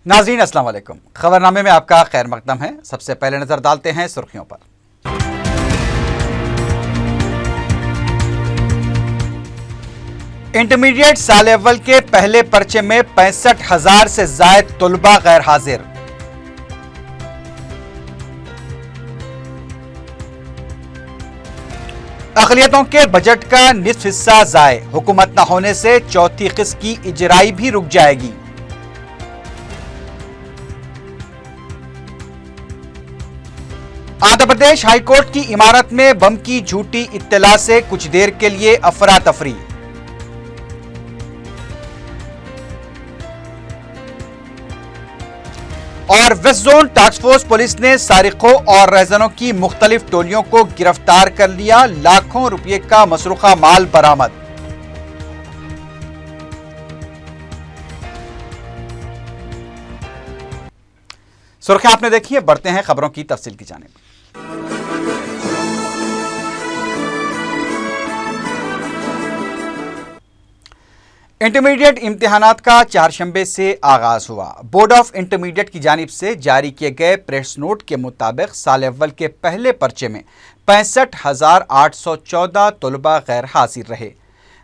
नाज़रीन अस्सलाम वालेकुम। खबरनामे में आपका खैर मकदम है। सबसे पहले नजर डालते हैं सुर्खियों पर। इंटरमीडिएट साल अव्वल के पहले पर्चे में 65,000 से जायद तुलबा गैर हाजिर। अक़लियतों के बजट का निस्फ हिस्सा ज़ाये, हुकूमत न होने से चौथी किस्त की इजराई भी रुक जाएगी। आंध्र प्रदेश हाईकोर्ट की इमारत में बम की झूठी इत्तला से कुछ देर के लिए अफरा तफरी। और west zone task force police ने सारिकों और रहजनों की मुख्तलिफ टोलियों को गिरफ्तार कर लिया। लाखों रुपये का मसरूखा माल बरामद। सुर्खियां आपने देखी है, बढ़ते हैं खबरों की तफसील की जानिब। इंटरमीडिएट इम्तिहानात का चारशंबे से आगाज हुआ। बोर्ड ऑफ इंटरमीडिएट की जानिब से जारी किए गए प्रेस नोट के मुताबिक साल अव्वल के पहले पर्चे में 65,814 तलबा गैर हाजिर रहे।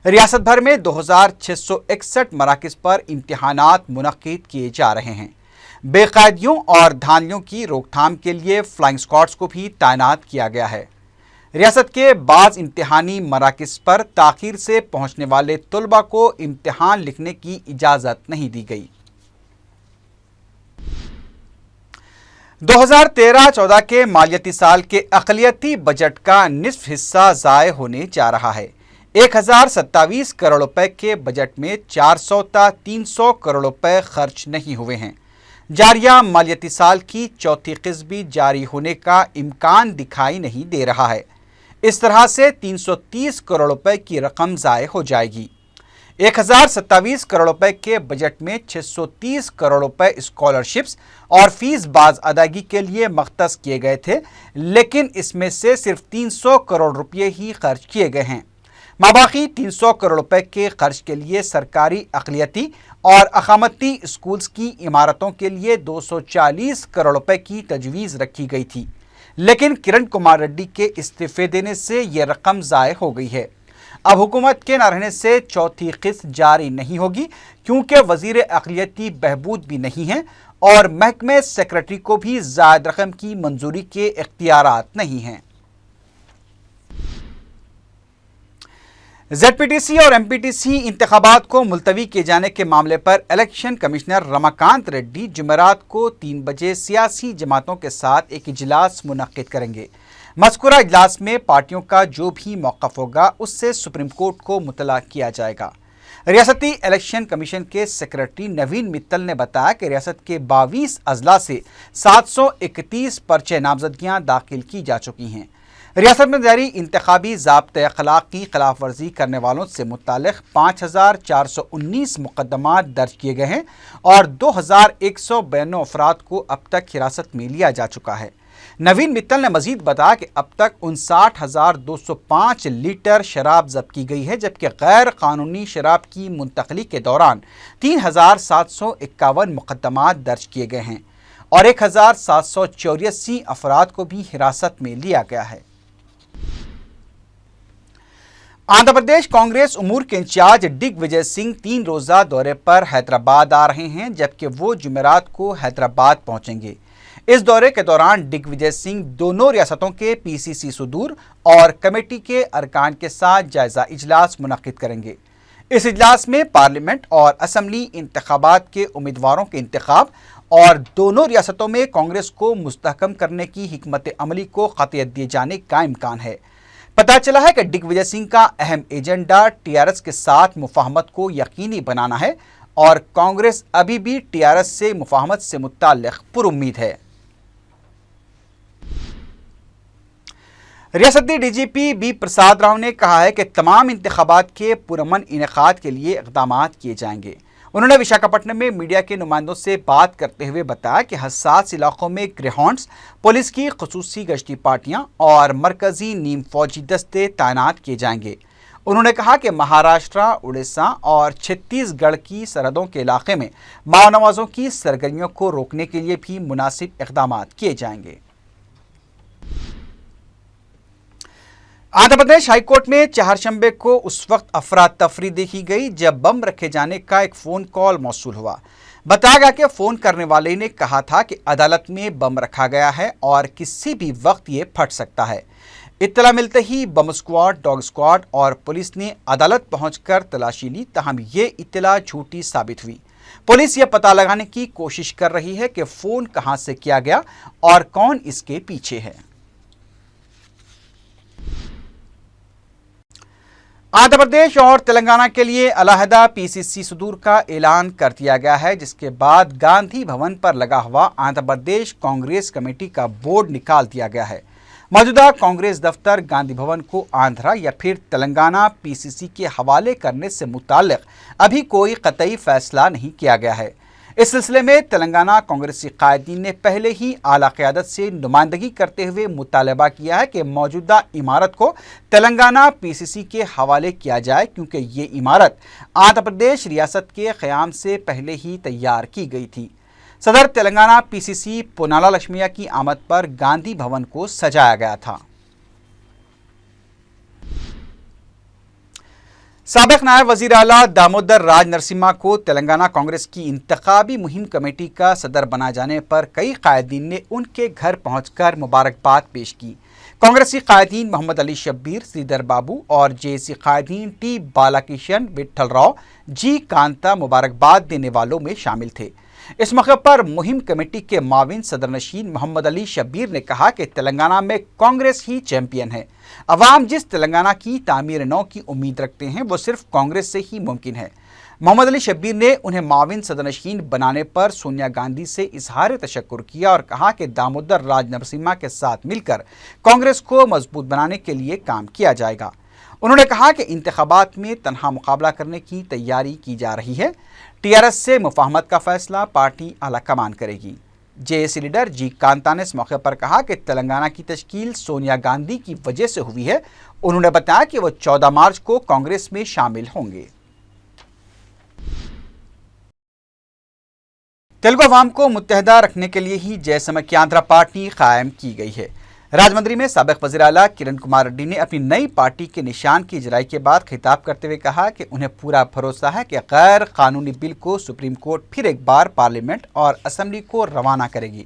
रियासत भर में 2,661 मराकिज़ पर इम्तिहानात मुनक्किद किए जा रहे हैं। बेकायदियों और धांधलियों की रोकथाम के लिए फ्लाइंग स्क्वाड्स को भी तैनात किया गया है। रियासत के बाज़ इम्तिहानी मराकिज़ पर ताख़ीर से पहुँचने वाले तलबा को इम्तिहान लिखने की इजाज़त नहीं दी गई। 2013-14 के मालियाती साल के अक़लियती बजट का निस्फ हिस्सा ज़ाये होने जा रहा है। 1,027 करोड़ रुपए के बजट में 400 ता 300 करोड़ रुपए खर्च नहीं हुए हैं। जारिया मालियाती साल की चौथी किस्त भी जारी होने का इम्कान दिखाई नहीं दे रहा है। इस तरह से 330 करोड़ रुपए की रकम ज़ाये हो जाएगी। 1,027 करोड़ रुपए के बजट में 630 करोड़ रुपए स्कॉलरशिप्स और फीस बाज अदायगी के लिए मख्तस किए गए थे, लेकिन इसमें से सिर्फ 300 करोड़ रुपये ही खर्च किए गए हैं। माबाकी 300 करोड़ रुपए के खर्च के लिए सरकारी अक़लियती और अक़ामती स्कूल्स की इमारतों के लिए 240 करोड़ रुपए की तजवीज़ रखी गई थी, लेकिन किरण कुमार रेड्डी के इस्तीफे देने से यह रकम ज़ाये हो गई है। अब हुकूमत के न रहने से चौथी किस्त जारी नहीं होगी, क्योंकि वज़ीर अक़लियती बहबूद भी नहीं है और महकमे सेक्रेटरी को भी ज़ायद रकम की मंजूरी के इख्तियारात नहीं हैं। ZPTC और MPTC इंतखाबात को मुलतवी किए जाने के मामले पर इलेक्शन कमिश्नर रमाकांत रेड्डी जुमेरात को 3 बजे सियासी जमातों के साथ एक इजलास मुनक्किद करेंगे। मज़कूरा इजलास में पार्टियों का जो भी मौक़िफ़ होगा उससे सुप्रीम कोर्ट को मुतला किया जाएगा। रियासती इलेक्शन कमीशन के सेक्रेटरी नवीन मित्तल ने बताया कि रियासत के 22 अजला से 731 पर्चे नामजदगियाँ दाखिल की जा चुकी हैं। रियासत में जारी इंतखाबी ज़ाब्ते अखलाक की खिलाफ वर्जी करने वालों से मुतालिक 5,419 मुकदमात दर्ज किए गए हैं और 2,192 अफराद को अब तक हिरासत में लिया जा चुका है। नवीन मित्तल ने मजीद बताया कि अब तक 59,205 लीटर शराब जब्त की गई है, जबकि गैर कानूनी शराब की मुंतकली के दौरान 3,751 मुकदमात दर्ज किए गए हैं और 1,784 अफराद को भी हिरासत में लिया गया है। आंध्र प्रदेश कांग्रेस उमूर के इंचार्ज दिग्विजय सिंह 3 रोज़ा दौरे पर हैदराबाद आ रहे हैं, जबकि वो जुमेरात को हैदराबाद पहुंचेंगे। इस दौरे के दौरान दिग्विजय सिंह दोनों रियासतों के PCC सदूर और कमेटी के अरकान के साथ जायजा इजलास मुनक्किद करेंगे। इस इजलास में पार्लियामेंट और असम्बली इंतखाबात के उम्मीदवारों के इंतखाब और दोनों रियासतों में कांग्रेस को मुस्तहकम करने की हिकमत अमली को क़तियत दिए जाने का इम्कान है। पता चला है कि दिग्विजय सिंह का अहम एजेंडा TRS के साथ मुफाहमत को यकीनी बनाना है और कांग्रेस अभी भी TRS से मुफाहमत से मुत्ताल्लिक़ पुरुम्मीद है। रियासती DGP B प्रसाद राव ने कहा है कि तमाम इंतखाबात के पुरअमन इनेकाद के लिए इक़दामात किए जाएंगे। उन्होंने विशाखापट्टनम में मीडिया के नुमाइंदों से बात करते हुए बताया कि हसास इलाकों में ग्रेहाउंड्स, पुलिस की खुसूसी गश्ती पार्टियां और मरकजी नीम फौजी दस्ते तैनात किए जाएंगे। انہوں نے کہا کہ مہاراشٹر، اڑیسہ اور چھتیس گڑھ کی سرحدوں کے علاقے میں ماونوازوں کی سرگرمیوں کو روکنے کے لیے بھی مناسب اقدامات کیے جائیں گے۔ آندھرا پردیش ہائی کورٹ میں چہارشنبے کو اس وقت افراتفری دیکھی گئی جب بم رکھے جانے کا ایک فون کال موصول ہوا۔ بتایا گیا کہ فون کرنے والے نے کہا تھا کہ عدالت میں بم رکھا گیا ہے اور کسی بھی وقت یہ پھٹ سکتا ہے۔ اطلاع ملتے ہی بم اسکواڈ، ڈاگ اسکواڈ اور پولیس نے عدالت پہنچ کر تلاشی لی، تاہم یہ اطلاع جھوٹی ثابت ہوئی۔ پولیس یہ پتہ لگانے کی کوشش کر رہی ہے کہ فون کہاں سے کیا گیا اور کون اس کے پیچھے ہے۔ آندھرا پردیش اور تلنگانہ کے لیے علیحدہ PCC صدور کا اعلان کر دیا گیا ہے، جس کے بعد گاندھی بھون پر لگا ہوا آندھرا پردیش کانگریس کمیٹی کا بورڈ نکال دیا گیا ہے۔ موجودہ کانگریس دفتر گاندھی بھون کو آندھرا یا پھر تلنگانہ PCC کے حوالے کرنے سے متعلق ابھی کوئی قطعی فیصلہ نہیں کیا گیا ہے۔ اس سلسلے میں تلنگانہ کانگریسی قائدین نے پہلے ہی اعلیٰ قیادت سے نمائندگی کرتے ہوئے مطالبہ کیا ہے کہ موجودہ عمارت کو تلنگانہ PCC کے حوالے کیا جائے، کیونکہ یہ عمارت آندھرا پردیش ریاست کے قیام سے پہلے ہی تیار کی گئی تھی۔ صدر تلنگانہ PCC پونالا لکشمیہ کی آمد پر گاندھی بھون کو سجایا گیا تھا۔ سابق نائب وزیر اعلیٰ دامودر راج نرسمہا کو تلنگانہ کانگریس کی انتخابی مہم کمیٹی کا صدر بنا جانے پر کئی قائدین نے ان کے گھر پہنچ کر مبارکباد پیش کی۔ کانگریسی قائدین محمد علی شبیر، سریدر بابو اور JC قائدین T بالاکرشن، وٹھل راؤ، G کانتا مبارکباد دینے والوں میں شامل تھے۔ اس موقع پر مہم کمیٹی کے معاون صدر نشین محمد علی شبیر نے کہا کہ تلنگانہ میں کانگریس ہی چیمپئن ہے۔ عوام جس تلنگانہ کی تعمیر نو کی امید رکھتے ہیں وہ صرف کانگریس سے ہی ممکن ہے۔ محمد علی شبیر نے انہیں معاون صدر نشین بنانے پر سونیا گاندھی سے اظہار تشکر کیا اور کہا کہ دامودر راج نرسمہا کے ساتھ مل کر کانگریس کو مضبوط بنانے کے لیے کام کیا جائے گا۔ انہوں نے کہا کہ انتخابات میں تنہا مقابلہ کرنے کی تیاری کی جا رہی ہے۔ TRS سے مفاہمت کا فیصلہ پارٹی اعلیٰ کمان کرے گی۔ JAC لیڈر G کانتا نے اس موقع پر کہا کہ تلنگانہ کی تشکیل سونیا گاندھی کی وجہ سے ہوئی ہے۔ انہوں نے بتایا کہ وہ 14 مارچ کو کانگریس میں شامل ہوں گے۔ تیلگو عوام کو متحدہ رکھنے کے لیے ہی جے سمکھیاندھرا پارٹی قائم کی گئی ہے۔ راجمندری میں سابق وزیر اعلیٰ کرن کمار ریڈی نے اپنی نئی پارٹی کے نشان کی اجرائی کے بعد خطاب کرتے ہوئے کہا کہ انہیں پورا بھروسہ ہے کہ غیر قانونی بل کو سپریم کورٹ پھر ایک بار پارلیمنٹ اور اسمبلی کو روانہ کرے گی۔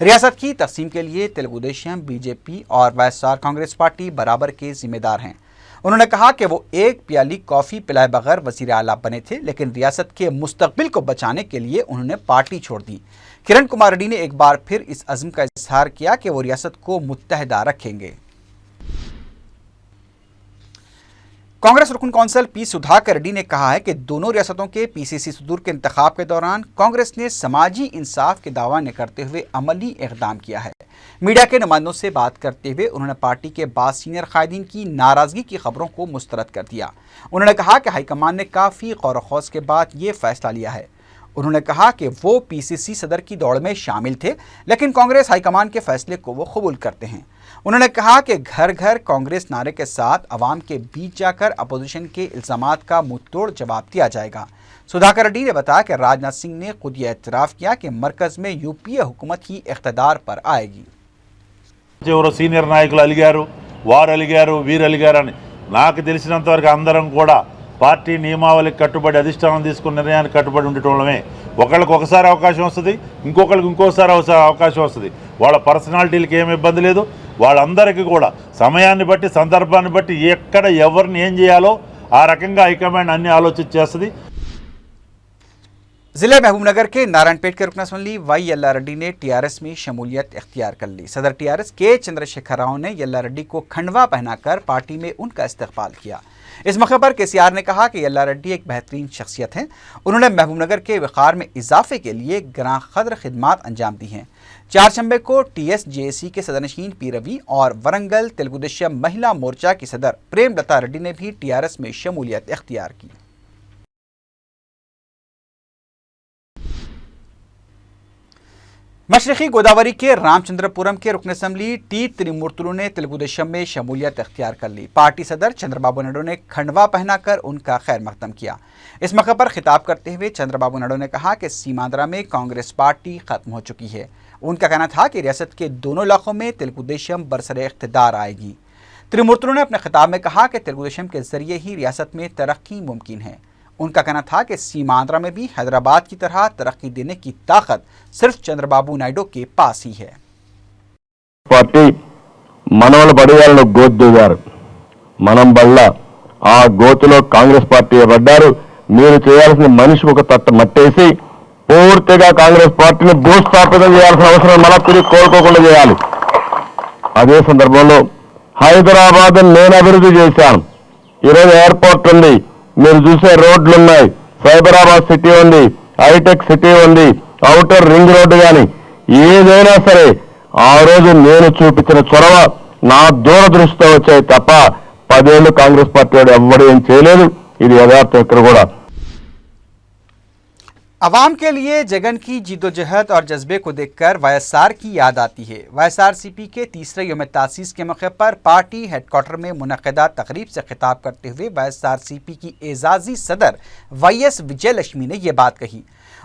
ریاست کی تقسیم کے لیے تیلگو دیشم، BJP اور YSR کانگریس پارٹی برابر کے ذمہ دار ہیں۔ انہوں نے کہا کہ وہ ایک پیالی کافی پلائے بغیر وزیر اعلیٰ بنے تھے، لیکن ریاست کے مستقبل کو بچانے کے لیے انہوں نے پارٹی چھوڑ دی۔ کرن کمار ریڈی نے ایک بار پھر اس عزم کا اظہار کیا کہ وہ ریاست کو متحدہ رکھیں گے۔ کانگریس رکن کونسل P سدھاکر ریڈی نے کہا ہے کہ دونوں ریاستوں کے PCC صدور کے انتخاب کے دوران کانگریس نے سماجی انصاف کے دعوے کرتے ہوئے عملی اقدام کیا ہے۔ میڈیا کے نمائندوں سے بات کرتے ہوئے انہوں نے پارٹی کے بعض سینئر قائدین کی ناراضگی کی خبروں کو مسترد کر دیا۔ انہوں نے کہا کہ ہائی کمان نے کافی غور و خوض کے بعد یہ فیصلہ لیا ہے۔ انہوں نے کہا کہ وہ PCC صدر کی دوڑ میں شامل تھے، لیکن کانگریس ہائی کمان کے فیصلے کو وہ قبول کرتے ہیں۔ انہوں نے کہا کہ گھر گھر کانگریس نعرے کے ساتھ عوام کے بیچ جا کر اپوزیشن کے الزامات کا منہ توڑ جواب دیا جائے گا۔ سدھاکر ریڈی نے بتایا کہ راجناتھ سنگھ نے خود یہ اعتراف کیا کہ مرکز میں UPA حکومت ہی اقتدار پر آئے گی۔ ఎవరో సీనియర్ నాయకులు అలిగారు, వారు అలిగారు, వీరు అలిగారని నాకు తెలిసినంత వరకు అందరం కూడా పార్టీ నియమావళికి కట్టుబడి అధిష్టానం తీసుకున్న నిర్ణయానికి కట్టుబడి ఉండటమే. ఒకళ్ళకి ఒకసారి అవకాశం వస్తుంది, ఇంకొకళ్ళకి ఇంకోసారి అవకాశం వస్తుంది. వాళ్ళ పర్సనాలిటీలకి ఏమి ఇబ్బంది లేదు. వాళ్ళందరికీ కూడా సమయాన్ని బట్టి సందర్భాన్ని బట్టి ఎక్కడ ఎవరిని ఏం చేయాలో ఆ రకంగా హైకమాండ్ అన్ని ఆలోచించి చేస్తుంది। ضلع محبوب نگر کے نارائن پیٹ کے رکن اسمبلی وائی یلا ریڈی نے TRS میں شمولیت اختیار کر لی۔ صدر TRS کے چندر شیکھر راؤ نے یلا ریڈی کو کھنڈوا پہنا کر پارٹی میں ان کا استقبال کیا۔ اس موقع پر KCR نے کہا کہ یلا ریڈی ایک بہترین شخصیت ہیں۔ انہوں نے محبوب نگر کے وقار میں اضافے کے لیے گراں قدر خدمات انجام دی ہیں۔ چہارشنبے کو TS JAC کے صدر نشین P روی اور ورنگل تیلگو دیشم مہیلا مورچہ کی صدر پریم لتا ریڈی نے بھی TRS میں شمولیت اختیار کی۔ मशरक़ी गोदावरी के रामचंद्रपुरम के रुकन असम्बली टी त्रिमूर्तुलु ने तेलुगु देशम में शमूलियत इख्तियार कर ली। पार्टी सदर चंद्रबाबू नायडू ने खंडवा पहनाकर उनका खैर मकदम किया। इस मौके पर खिताब करते हुए चंद्रबाबू नायडू ने कहा कि सीमांध्रा में कांग्रेस पार्टी खत्म हो चुकी है। उनका कहना था कि रियासत के दोनों इलाकों में तेलुगु देशम बरसरे इख्तिदार आएगी। त्रिमूर्तुलु ने अपने खिताब में कहा कि तेलुगु देशम के जरिए ही रियासत में तरक्की मुमकिन है। उनका कहना था कि सीमांध्रा में भी हैदराबाद की तरह तरक्की देने की ताकत सिर्फ चंद्रबाबू नायडू के पास ही है। పార్టీ మనవల బడియాలను గోద్దుగారు మనం బల్ల ఆ గోతులో కాంగ్రెస్ పార్టీ పడ్డారు। మీరు చేయాల్సిన మనిషికి ఒక తట్ట మట్టేసి పూర్తిగా కాంగ్రెస్ పార్టీని భూస్థాపితం చేయాల్సిన అవసరం మనం తిరిగి కోరుకోకుండా చేయాలి। అదే సందర్భంలో హైదరాబాద్ నేను అభివృద్ధి చేశాను। ఈరోజు ఎయిర్పోర్ట్ ఉంది, మీరు చూసే రోడ్లు ఉన్నాయి, సైబరాబాద్ సిటీ ఉంది, హైటెక్ సిటీ ఉంది, ఔటర్ రింగ్ రోడ్డు కానీ ఏదైనా సరే ఆ రోజు నేను చూపించిన చొరవ నా దూరదృష్టితో వచ్చాయి తప్ప 10 ఏళ్ళు కాంగ్రెస్ పార్టీ వాడు ఎవ్వడూ ఏం చేయలేదు। ఇది యథార్థం ఇక్కడ కూడా। अवाम के लिए जगन की जिद्दोजहद और जज्बे को देखकर वाईएसआर की याद आती है। वाईएसआरसीपी के तीसरे यौम तासीस के मौके पर पार्टी हेडक्वार्टर में मुनक़दा तकरीब से खिताब करते हुए वाईएसआरसीपी की एजाजी सदर वाईएस विजयलक्ष्मी ने यह बात कही।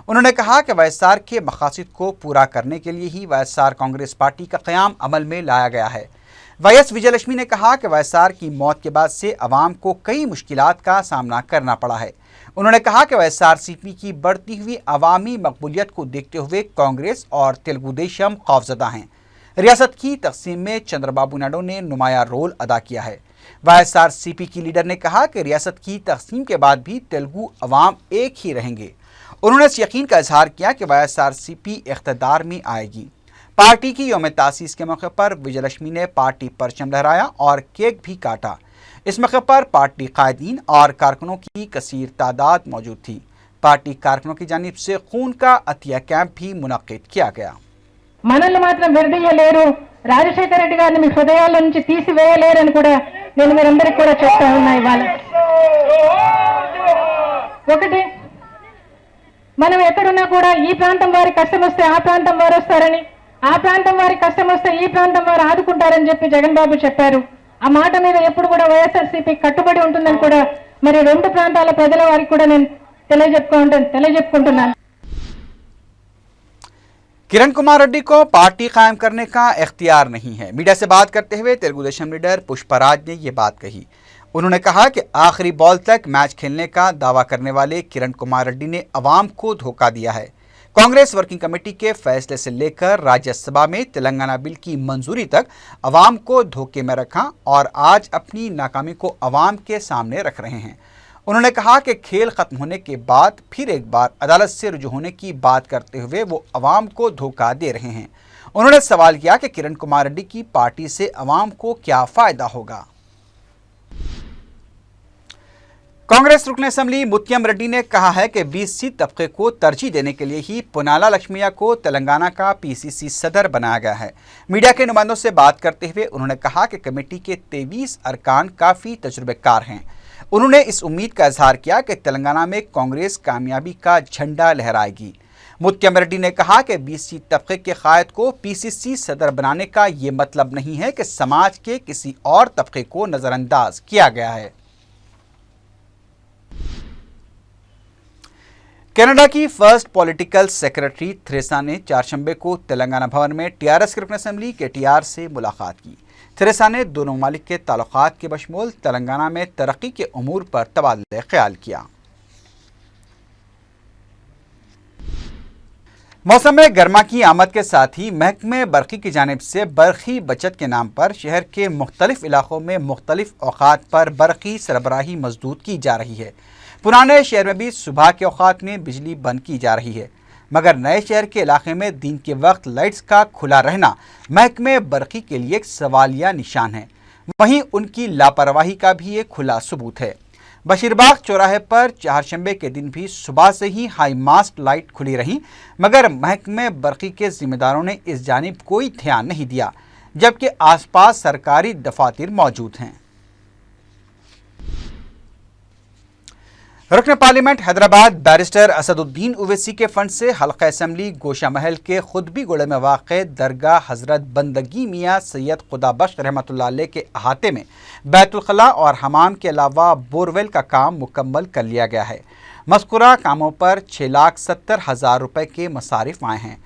उन्होंने कहा कि वाईएसआर के मकासद को पूरा करने के लिए ही वाईएसआर कांग्रेस पार्टी का क़याम अमल में लाया गया है। वाईएस विजयलक्ष्मी ने कहा कि वाईएसआर की मौत के बाद से अवाम को कई मुश्किलात का सामना करना पड़ा है। उन्होंने कहा कि वाईएसआरसीपी की बढ़ती हुई अवामी मकबूलियत को देखते हुए कांग्रेस और तेलुगु देशम खौफजदा हैं। रियासत की तकसीम में चंद्रबाबू नायडू ने नुमाया रोल अदा किया है। वाईएसआरसीपी की लीडर ने कहा कि रियासत की तकसीम के बाद भी तेलुगु अवाम एक ही रहेंगे। उन्होंने इस यकीन का इजहार किया कि वाईएसआरसीपी इख्तिदार में आएगी। पार्टी की यौम तासीस के मौके पर विजयलक्ष्मी ने पार्टी परचम लहराया और केक भी काटा। इस मौके पर पार्टी कायदीन और कारकुनों की कसीर तादाद मौजूद थी। पार्टी कारकुनों की जानिब से खून का अतिया कैंप भी मुनक्किद किया गया। మనల్ని మాత్రం విడదీయలేరు, రాజశేఖర రెడ్డి గారిని మీ హృదయాల నుంచి తీసివేయలేరని కూడా నేను మీరందరికీ కూడా చెప్తా ఉన్నా। ఇవాళ ఒకటి, మనం ఎక్కడున్నా కూడా ఈ ప్రాంతం వారి కష్టం వస్తే ఆ ప్రాంతం వారు వస్తారని, ఆ ప్రాంతం వారి కష్టం వస్తే ఈ ప్రాంతం వారు ఆదుకుంటారని చెప్పి జగన్ బాబు చెప్పారు। ఆ మాట మీద ఎప్పుడు కూడా వైఎస్ఆర్సీపీ కట్టుబడి ఉంటుందని కూడా మరి రెండు ప్రాంతాల ప్రజల వారికి కూడా నేను తెలియజెప్పుకుంటున్నాను। किरण कुमार रेड्डी को पार्टी कायम करने का इख्तियार नहीं है। मीडिया से बात करते हुए तेलुगु देशम लीडर पुष्पराज ने यह बात कही। उन्होंने कहा कि आखिरी बॉल तक मैच खेलने का दावा करने वाले किरण कुमार रेड्डी ने अवाम को धोखा दिया है। कांग्रेस वर्किंग कमेटी के फैसले से लेकर राज्यसभा में तेलंगाना बिल की मंजूरी तक अवाम को धोखे में रखा और आज अपनी नाकामी को अवाम के सामने रख रहे हैं। उन्होंने कहा कि खेल खत्म होने के बाद फिर एक बार अदालत से रुजू होने की बात करते हुए वो अवाम को धोखा दे रहे हैं। उन्होंने सवाल किया कि किरण कुमार रेड्डी की पार्टी से अवाम को क्या फायदा होगा। कांग्रेस रुकन असम्बली मुत्यम रेड्डी ने कहा है कि बीसी तबके को तरजीह देने के लिए ही पुनाला लक्ष्मीया को तेलंगाना का पीसीसी सदर बनाया गया है। मीडिया के नुमाइंदों से बात करते हुए उन्होंने कहा कि कमेटी के 23 अरकान काफ़ी तजुर्बेकार हैं। उन्होंने इस उम्मीद का इजहार किया कि तेलंगाना में कांग्रेस कामयाबी का झंडा लहराएगी। मुत्यम रेड्डी ने कहा कि बीसी तबके के कायद को पीसीसी सदर बनाने का ये मतलब नहीं है कि समाज के किसी और तबके को नज़रअंदाज किया गया है। कनाडा की फर्स्ट पॉलिटिकल सेक्रेटरी थेरेसा ने चारशंबे को तेलंगाना भवन में टीआरएस के रुकन असम्बली केटीआर से मुलाकात की। थेरेसा ने दोनों ममालिक के ताल्लुकात के बशमूल तेलंगाना में तरक्की के उमूर पर तबादले ख्याल किया। मौसम में गर्मा की आमद के साथ ही महकमे बरक़ी की जानिब से बरक़ी बचत के नाम पर शहर के मुख्तलिफ इलाकों में मुख्तलिफ औक़ात पर बरक़ी सरबराही मजदूद की जा रही है। पुराने शहर में भी सुबह के औक़ात में बिजली बंद की जा रही है, मगर नए शहर के इलाके में दिन के वक्त लाइट्स का खुला रहना महकमे बरक़ी के लिए एक सवालिया निशान है। वहीं उनकी लापरवाही का भी एक खुला सबूत है। बशीरबाग चौराहे पर चारशंबे के दिन भी सुबह से ही हाई मास्ट लाइट खुली रही, मगर महकमे बरक़ी के जिम्मेदारों ने इस जानिब कोई ध्यान नहीं दिया, जबकि आसपास सरकारी दफातर मौजूद हैं। रुकन पार्लियामेंट हैदराबाद बैरिस्टर असदुद्दीन ओवैसी के फंड से हल्का असम्बली गोशा महल के खुदबी गोड़े में वाक़ दरगाह हज़रत बंदगी मियाँ सैयद खुदाबख्श रहमतुल्लाह अलैह के अहाते में बैतुल खला और हमाम के अलावा बोरवेल का काम मुकम्मल कर लिया गया है। मज़कूरा कामों पर 6,70,000 रुपये के मसारिफ आए हैं।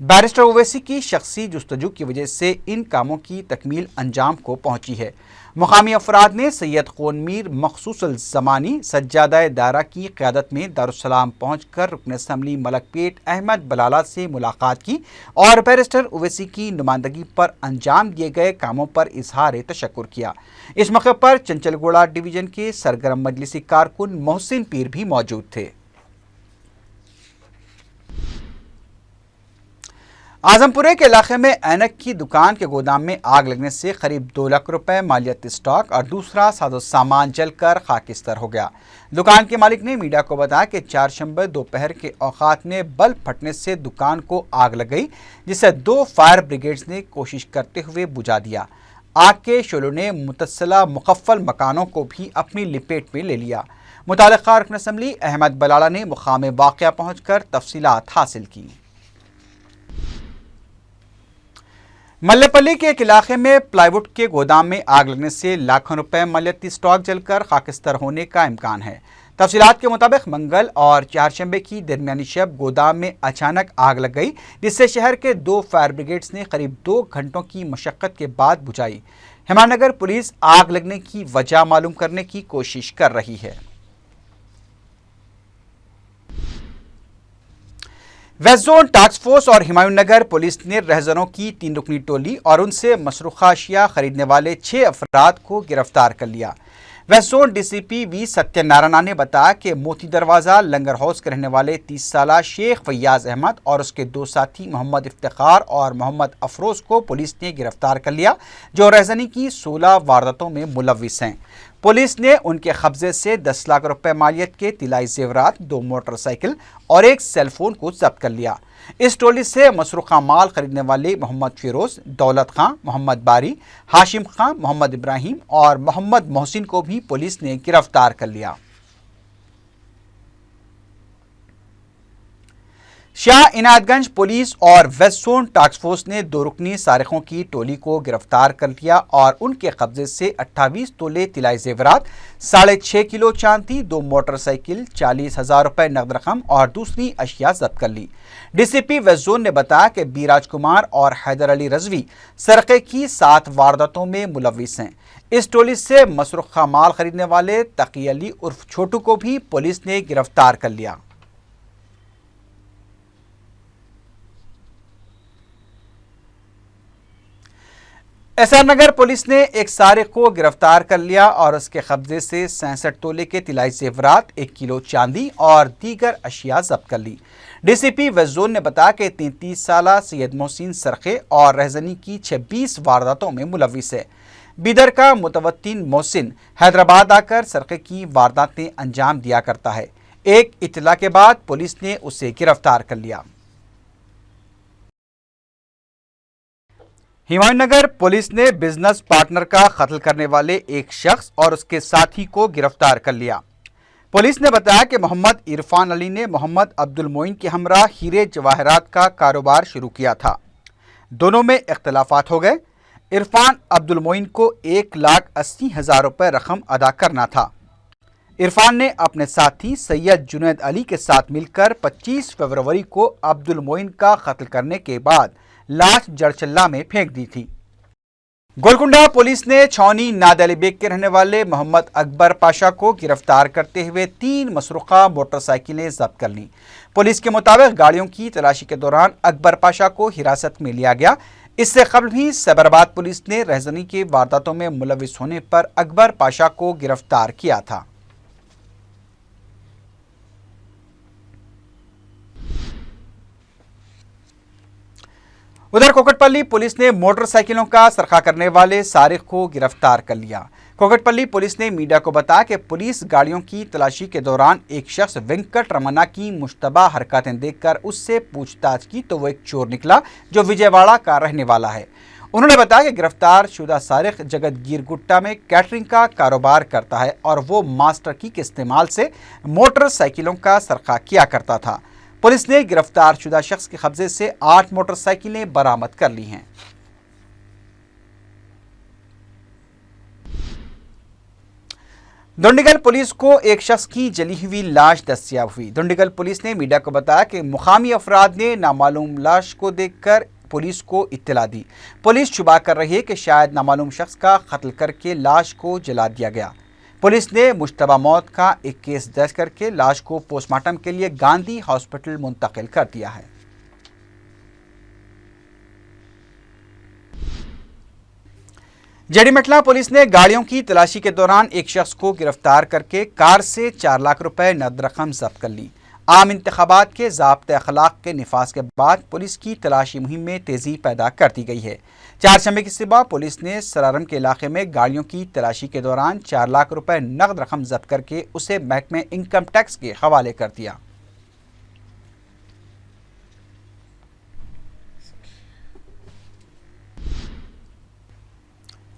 बैरिस्टर ओवैसी की शख्सी जुस्तजू की वजह से इन कामों की तकमील अंजाम को पहुँची है। मुकामी अफराद ने सैयद खून मीर मखसूसल ज़मानी सज्जादा दायरा की क़यादत में दारुस्सलाम पहुँच कर रुकन असम्बली मलकपेट अहमद बलाला से मुलाकात की और बैरिस्टर ओवैसी की नुमाइंदगी पर अंजाम दिए गए कामों पर इजहार तशक्कुर किया। इस मौके पर चंचलगोड़ा डिवीज़न के सरगर्म मजलिसी कारकुन मोहसिन पीर भी मौजूद थे। आजमपुरे के इलाके में ऐनक की दुकान के गोदाम में आग लगने से करीब 2 लाख रुपए मालियाती स्टॉक और दूसरा साजो सामान जलकर खाकिस्तर हो गया। दुकान के मालिक ने मीडिया को बताया कि 4 शंबे दोपहर के औकात में बल्ब फटने से दुकान को आग लग गई, जिसे 2 फायर ब्रिगेड्स ने कोशिश करते हुए बुझा दिया। आग के शोलों ने मुतस्सिला मुकफ्फल मकानों को भी अपनी लपेट में ले लिया। मुतालिका रुकन असम्बली अहमद बलाला ने मुकाम वाक़या पहुँचकर तफसीलात हासिल की। मल्लेपल्ली के एक इलाके में प्लाईवुड के गोदाम में आग लगने से लाखों रुपए मालियाती स्टॉक जलकर खाकिस्तर होने का इम्कान है। तफसीलात के मुताबिक मंगल और 4 शंबे की दरमियानी शब गोदाम में अचानक आग लग गई, जिससे शहर के 2 फायर ब्रिगेड्स ने करीब 2 घंटों की मशक्क़त के बाद बुझाई। हिमानगर पुलिस आग लगने की वजह मालूम करने की कोशिश कर रही है। वेस्ट जोन टास्क फोर्स और हुमायूं नगर पुलिस ने रहजनों की 3 रुकनी टोली और उनसे मसरूखा अशिया खरीदने वाले 6 अफराद को गिरफ्तार कर लिया। West zone DCP V Satyanarayana ने बताया कि मोती दरवाज़ा लंगर हाउस के रहने वाले 30 साला शेख फैयाज अहमद और उसके 2 साथी मोहम्मद इफ्तिखार और मोहम्मद अफरोज को पुलिस ने गिरफ्तार कर लिया, जो रहजनी की 16 वारदातों में मुलविस हैं। पुलिस ने उनके कब्जे से 10 लाख रुपए मालियत के तिलाई जेवरात, 2 मोटरसाइकिल और 1 सेलफोन को जब्त कर लिया। इस टोली से मसरूखा माल खरीदने वाले मोहम्मद फिरोज, दौलत खां, मोहम्मद बारी, हाशिम खां, मोहम्मद इब्राहिम और मोहम्मद मोहसिन को भी पुलिस ने गिरफ्तार कर लिया। शाह इनायतगंज पुलिस और वेस्ट जोन टास्क फोर्स ने 2 रुकनी सारिकों की टोली को गिरफ्तार कर लिया और उनके कब्जे से 28 तोले तिलाई जेवरात, 6.5 किलो चांदी, 2 मोटरसाइकिल, 40,000 रुपए नकद रकम और दूसरी अशिया जब्त कर ली। डीसीपी वेस्ट जोन ने बताया कि बी राजकुमार और हैदर अली रजवी सरके की 7 वारदातों में मुलविस हैं। इस टोली से मसरूखा माल खरीदने वाले तकी अली उर्फ छोटू को भी पुलिस ने गिरफ्तार कर लिया। एसआर नगर पुलिस ने एक सारिक को गिरफ्तार कर लिया और उसके कब्जे से 67 तोले के तिलाई जेवरात, 1 किलो चांदी और दीगर अशिया जब्त कर ली। डीसीपी वेस्ट जोन ने बताया कि 33 साला सैयद मोहसिन सरखे और रहजनी की 26 वारदातों में मुलविस है। बीदर का मुतवत्तिन मोहसिन हैदराबाद आकर सरखे की वारदातें अंजाम दिया करता है। एक इत्तला के बाद पुलिस ने उसे गिरफ्तार कर लिया। हुमायूं नगर पुलिस ने बिजनेस पार्टनर का कत्ल करने वाले एक शख्स और उसके साथी को गिरफ्तार कर लिया। पुलिस ने बताया कि मोहम्मद इरफान अली ने मोहम्मद अब्दुल मोइन के हमरा हीरे जवाहरात का कारोबार शुरू किया था। दोनों में इख्तलाफात हो गए। इरफान अब्दुल मोइन को 1,80,000 रुपये रकम अदा करना था। इरफान ने अपने साथी सैयद जुनैद अली के साथ मिलकर 25 फरवरी को अब्दुल मोइन का कत्ल करने के बाद लाश जड़चल्ला में फेंक दी थी। गोलकुंडा पुलिस ने छौनी नादली बेग के रहने वाले मोहम्मद अकबर पाशा को गिरफ्तार करते हुए 3 मसरूखा मोटरसाइकिलें जब्त कर लीं। पुलिस के मुताबिक गाड़ियों की तलाशी के दौरान अकबर पाशा को हिरासत में लिया गया। इससे कबल भी सैबराबाद पुलिस ने रहजनी के वारदातों में मुलविस होने पर अकबर पाशा को गिरफ्तार किया था। उधर कोकटपल्ली पुलिस ने मोटरसाइकिलों का सरखा करने वाले सारिक को गिरफ्तार कर लिया। कोकटपल्ली पुलिस ने मीडिया को बताया कि पुलिस गाड़ियों की तलाशी के दौरान एक शख्स वेंकट रमन्ना की मुश्तबा हरकतें देखकर उससे पूछताछ की तो वो एक चोर निकला जो विजयवाड़ा का रहने वाला है। उन्होंने बताया कि गिरफ्तार शुदा सारिक जगतगीर गुट्टा में कैटरिंग का कारोबार करता है और वो मास्टर की के इस्तेमाल से मोटरसाइकिलों का सरखा किया करता था। पुलिस ने गिरफ्तार शुदा शख्स के कब्जे से 8 मोटरसाइकिलें बरामद कर ली हैं। दुंडीगल पुलिस को एक शख्स की जली हुई लाश दस्तयाब हुई। दुंडीगल पुलिस ने मीडिया को बताया कि मुकामी अफराद ने नामालूम लाश को देखकर पुलिस को इत्तला दी। पुलिस शुबा कर रही है कि शायद नामालूम शख्स का कत्ल करके लाश को जला दिया गया। पुलिस ने मुश्तबा मौत का एक केस दर्ज करके लाश को पोस्टमार्टम के लिए गांधी हॉस्पिटल मुंतकिल कर दिया है। जड़ीमटला पुलिस ने गाड़ियों की तलाशी के दौरान एक शख्स को गिरफ्तार करके कार से 4 लाख रुपए नकद रकम जब्त कर ली। आम इंतखाबात के ज़ाब्ते अखलाक के निफाज के बाद पुलिस की तलाशी मुहिम में तेज़ी पैदा कर दी गई है। चारशंबे की सुबह पुलिस ने सरारम के इलाके में गाड़ियों की तलाशी के दौरान 4 लाख रुपए नकद रकम जब्त करके उसे महकमे इनकम टैक्स के हवाले कर दिया।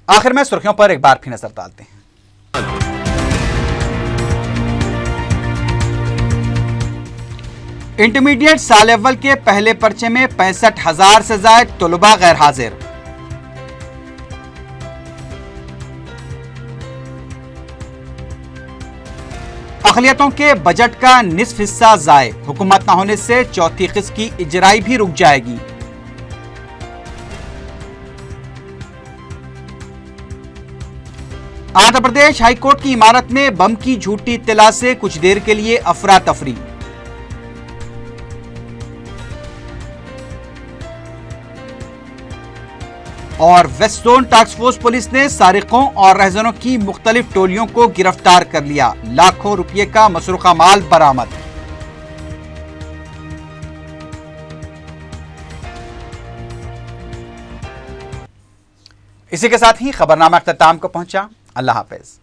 आखिर में सुर्खियों पर एक बार फिर नजर डालते हैं। इंटरमीडिएट साल अव्वल के पहले पर्चे में 65,000 से ज्यादा तलबा गैर हाजिर। अक़लियतों के बजट का निस्फ हिस्सा ज़ाये, हुकूमत न होने से चौथी किस्त की इजराई भी रुक जाएगी। आंध्र प्रदेश हाईकोर्ट की इमारत में बम की झूठी इत्तला से कुछ देर के लिए अफरा तफरी। और west zone task force police ने सारिकों और रहजनों की मुख्तलिफ टोलियों को गिरफ्तार कर लिया। लाखों रुपये का मसरूका माल बरामद। इसी के साथ ही खबरनामा अख्ताम को पहुंचा। अल्लाह हाफिज।